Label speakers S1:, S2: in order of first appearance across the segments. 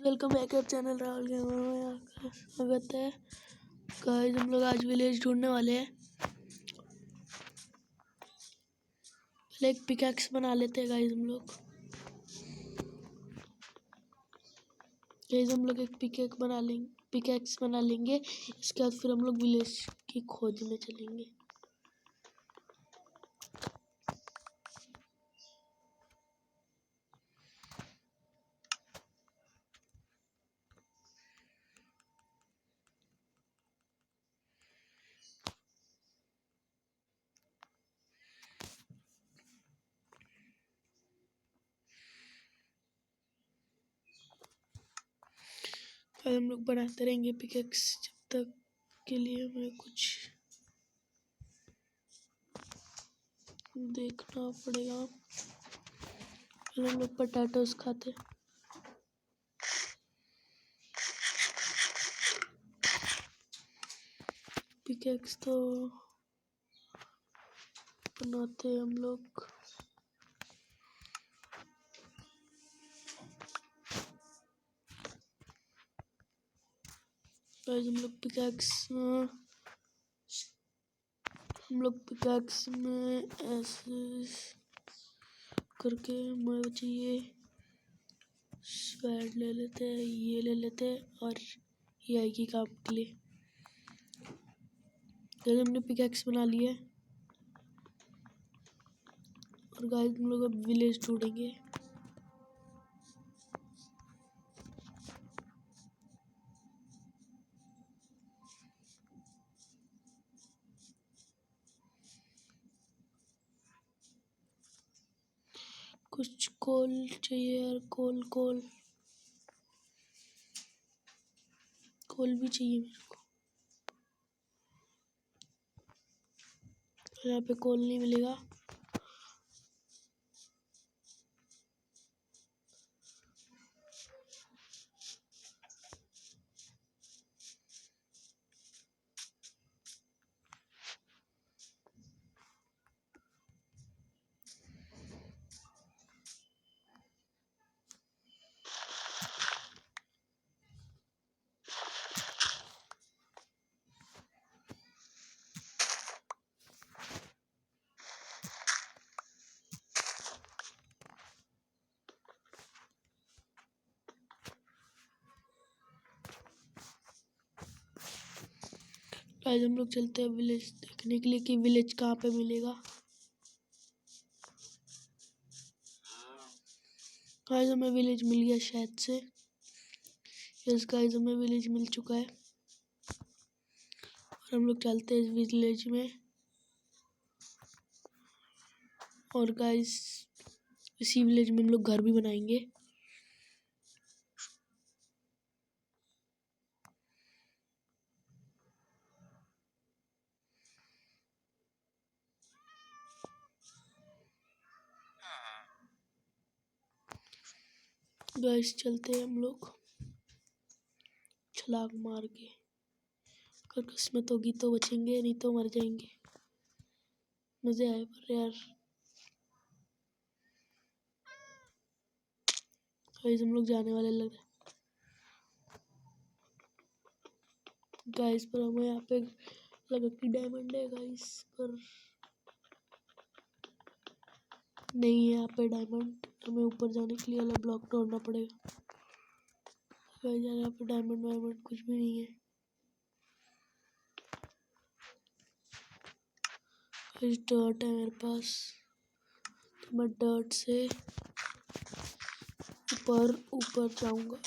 S1: Welcome back our channel Rahul gamer में आपका स्वागत है। गाइस हम लोग आज विलेज ढूंढने वाले हैं। पहले एक पिकैक्स बना लेते हैं गाइस हम लोग एक पिकैक्स बना लेंगे। इसके बाद फिर हम लोग विलेज की खोज में चलेंगे। हम लोग बनाते रहेंगे पिकैक्स जब तक के लिए हमें कुछ देखना पड़ेगा। पहले हम लोग पोटैटोस खाते। पिकैक्स तो बनाते हम लोग। गाइस हम लोग पिकैक्स में ऐसे करके हमें चाहिए स्वैड ले लेते हैं, ये ले लेते हैं और ये आएगी काम के लिए। गाइस हमने पिकैक्स बना लिया है और गाइस हम लोग अब विलेज ढूंढेंगे। कुछ कोल चाहिए यार, कोल भी चाहिए मेरे को। यहाँ पे कोल नहीं मिलेगा। आज हम लोग चलते हैं विलेज देखने के लिए कि विलेज कहाँ पे मिलेगा। गाइस हमें विलेज मिल गया शायद से। यस गाइस हमें विलेज मिल चुका है और हम लोग चलते हैं इस विलेज में। और गाइस इसी विलेज में हम लोग घर भी बनाएंगे। गाइस चलते हैं हम लोग छलांग मार के। अगर किस्मत होगी तो बचेंगे, नहीं तो मर जाएंगे। मजे आए पर यार। गाइस हम लोग जाने वाले लग रहे। गाइस पर हमें यहाँ पे लगा कि डायमंड है गाइस, पर नहीं है यहाँ पे डायमंड। हमें ऊपर जाने के लिए अलग ब्लॉक तोड़ना पड़ेगा। गाइस यहाँ पे डायमंड वायमंड कुछ भी नहीं है। गाइस डर्ट है मेरे पास, तो मैं डर्ट से ऊपर जाऊंगा।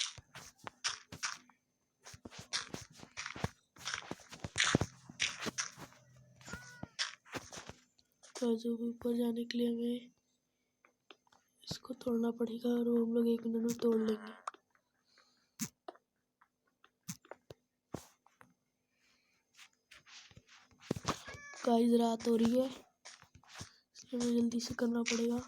S1: गाइस ऊपर जाने के लिए हमें इसको तोड़ना पड़ेगा और वो हम लोग 1 मिनट में तोड़ लेंगे। गाइस रात हो रही है इसलिए हमें जल्दी से करना पड़ेगा।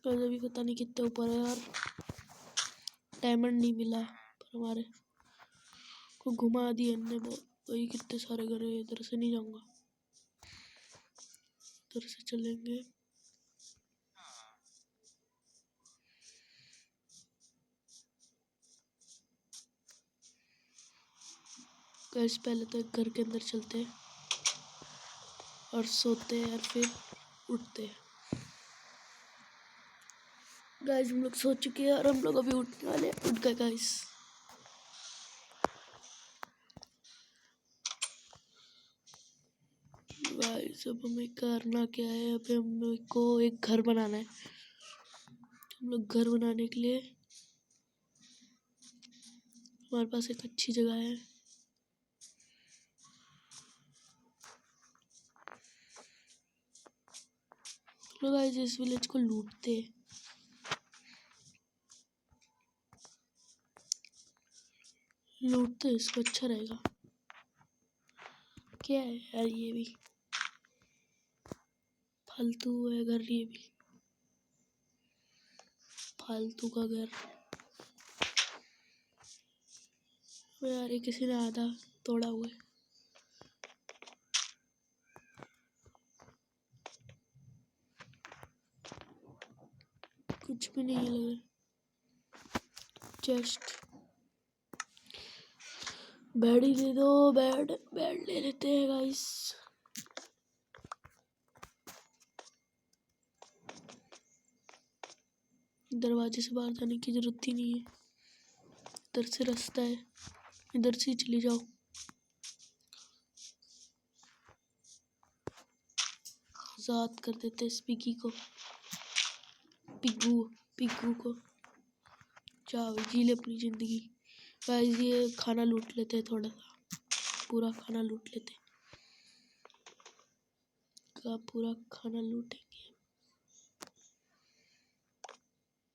S1: अभी पता नहीं कितने ऊपर है यार। डायमंड नहीं मिला पर हमारे को घुमा दिया इनने बहुत। वही कितने सारे घर है। इधर से नहीं जाऊंगा, इधर से चलेंगे। गाइस पहले तो एक घर के अंदर चलते हैं और सोते हैं और फिर उठते हैं। गाइस हम लोग सो चुके हैं और हम लोग अभी उठने वाले हैं। उठ गए गाइस। गाइस अब हमें करना क्या है, अभी हम को एक घर बनाना है। हम लोग घर बनाने के लिए हमारे पास एक अच्छी जगह है। तो गाइस इस विलेज को लूटते हैं। इसको अच्छा रहेगा। क्या है यार ये भी फालतू है घर, ये भी फालतू का घर। यार ये किसी ने आधा तोड़ा हुआ है। कुछ भी नहीं लगा। चेस्ट बेड ही दे दो। बेड ले लेते हैं गाइस। दरवाजे से बाहर जाने की जरूरत ही नहीं है। इधर से रास्ता है, इधर से ही चली जाओ। आजाद कर देते इस पिग्गी को, पिग्गू को। जाओ जी ले अपनी जिंदगी। गाइस ये खाना लूट लेते हैं, थोड़ा सा पूरा खाना लूट लेते हैं। पूरा खाना लूटेंगे।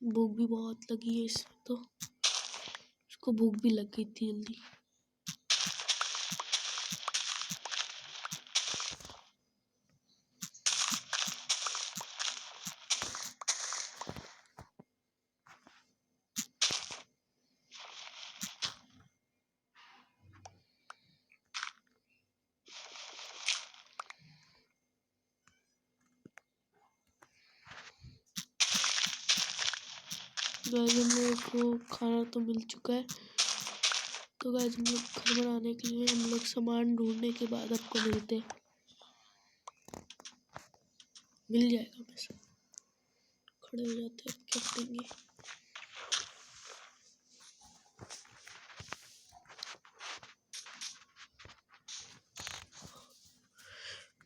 S1: भूख भी बहुत लगी है इसमें तो। उसको भूख भी लग गई थी जल्दी। गाइस हम लोग को खाना तो मिल चुका है। तो गाइस हम लोग घर बनाने के लिए हम लोग सामान ढूंढने के बाद आपको मिलते हैं। मिल जाएगा बस। खड़े हो जाते हैं, क्या करेंगे।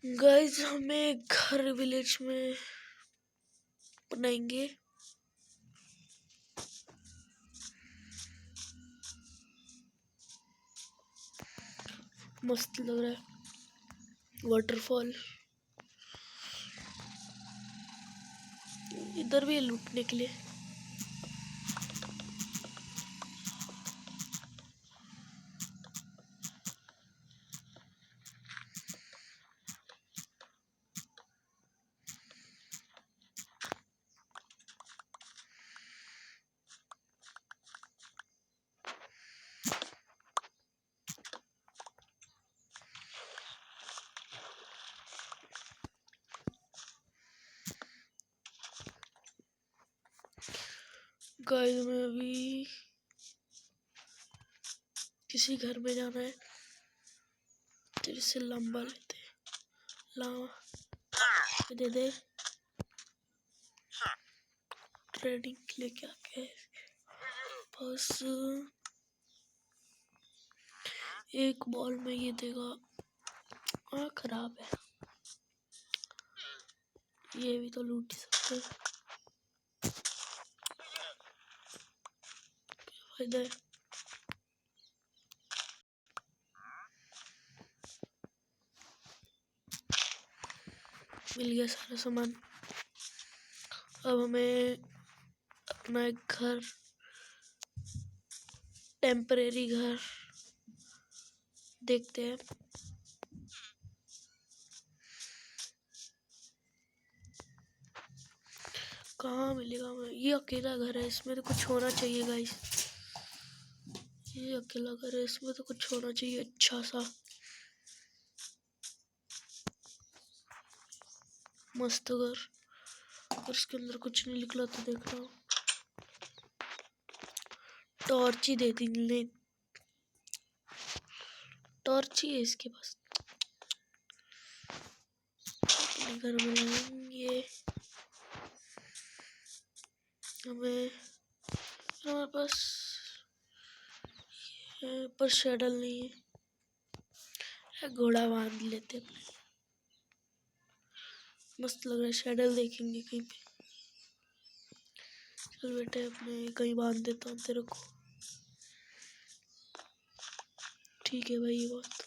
S1: गाइस हमें घर विलेज में बनाएंगे। मस्त लग रहा है वाटरफॉल। इधर भी है लूटने के लिए। गाइस में अभी किसी घर में जाना है, तेरे से लंबा लेते लावा दे दे। ट्रेडिंग के लिए क्या क्या है बस एक बॉल में ये देगा। हाँ खराब है, ये भी तो लूट ही सकते हैं। फायदा है। मिल गया सारा सामान। अब हमें अपना एक घर, टेम्परेरी घर देखते हैं। कहाँ मिलेगा हमें? ये अकेला घर है, इसमें तो कुछ होना चाहिए गाइस। ये अकेला घर है, इसमें तो कुछ होना चाहिए अच्छा सा, मस्त घर। और इसके अंदर कुछ नहीं निकला तो देख रहा हूँ। टॉर्च ही दे दी ने, टॉर्च ही है इसके पास। अपने घर में लगाएंगे हमें। हमारे पास पर शेडल नहीं है, घोड़ा बांध लेते अपने। मस्त लग रहा है, शेडल देखेंगे कहीं पे। चल बेटे अपने कहीं बांध देता हूँ तेरे को। ठीक है भाई, ये बात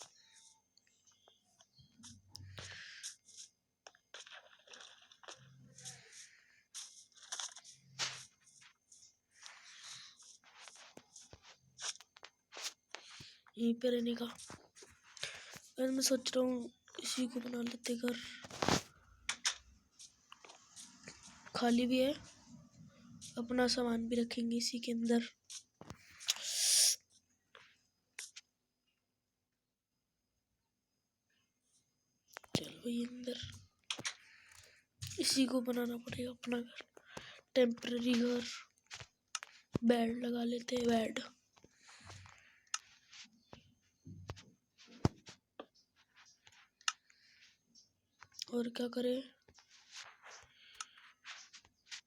S1: यहीं पे रहने का। अगर मैं सोच रहा हूँ इसी को बना लेते घर, खाली भी है, अपना सामान भी रखेंगे इसी के अंदर। चल भाई अंदर इसी को बनाना पड़ेगा अपना घर, टेम्पररी घर। बेड लगा लेते हैं, बेड। और क्या करें,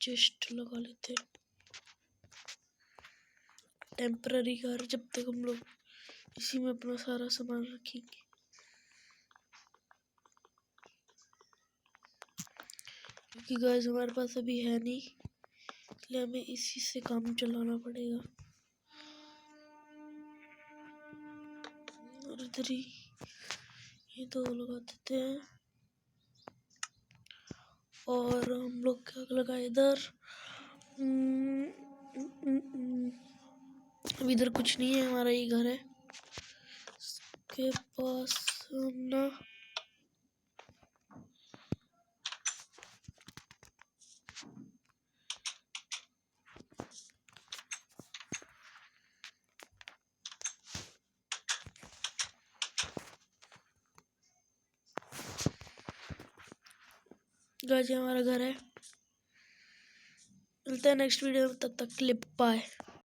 S1: चेस्ट लगा लेते हैं। टेम्पररी घर, जब तक हम लोग इसी में अपना सारा सामान रखेंगे। क्योंकि गाइस हमारे पास अभी है नहीं, इसलिए हमें इसी से काम चलाना पड़ेगा। और इधर ही ये दो लगा देते हैं। और हम लोग क्या लगाए इधर? अभी इधर कुछ नहीं है, हमारा ये घर है। इसके पास ना गाइस हमारा घर है। मिलते हैं नेक्स्ट वीडियो में, तब तक क्लिप बाय।